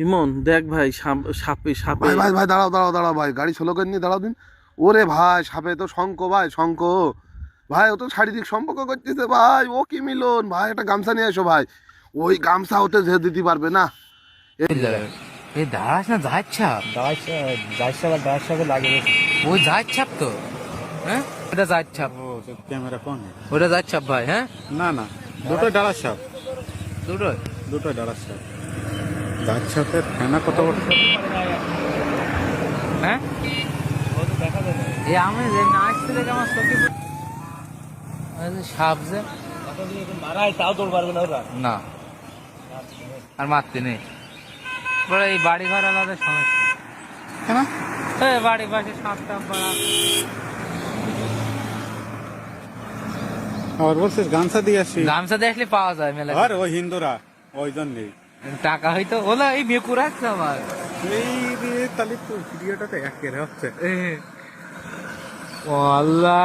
ইমন দেখ ভাই, সাপে সাপে। ভাই ভাই ভাই দাঁড়াও দাঁড়াও দাঁড়াও ভাই, গাড়ি স্লো করে নিয়ে দাঁড়াও দিন। ওরে ভাই সাপে তো শঙ্খ ভাই, শঙ্খ ভাই, ও তো শারীরিক সম্পর্ক করতেছে ভাই। ও কি মিলন ভাই, একটা গামছা নিয়ে এসো ভাই। ওই গামছা ওতে যে দিতে পারবে না। এই দাঁড়াস না, যাই ছাপ दास साहब लागे ওই যাই ছাপ তো। হ্যাঁ ওটা যাই ছাপ, वो कैमरा कौन है? ওটা যাই ছাপ ভাই। হ্যাঁ ना ना দুটো ডালা সাপ, দুটোই। দুটো ডালা সাপ। দাস সাপের ফেনা কত বড়? হ্যাঁ এই আমি যে না আসতে দেখে আমার চোখে সাপ যে মারা তাও দৌড় পারবে না ওরা। না আর মারতে নেই। বড় এই বাড়ি ঘর আলাদা সমস্যা। কেন? এই বাড়ি পাশে সাপ টাপ বাড়া। আর বলছিস গামছা দিয়ে আসি? গামছা দেখলে পাওয়া যায় মেলা। আর ওই হিন্দুরা ওই জন্যই টাকা হয়তো ওলা এই বেকু রাখছে আমার। এই রে, তাহলে তো ভিডিওটাতে একের হচ্ছে। ও আল্লাহ।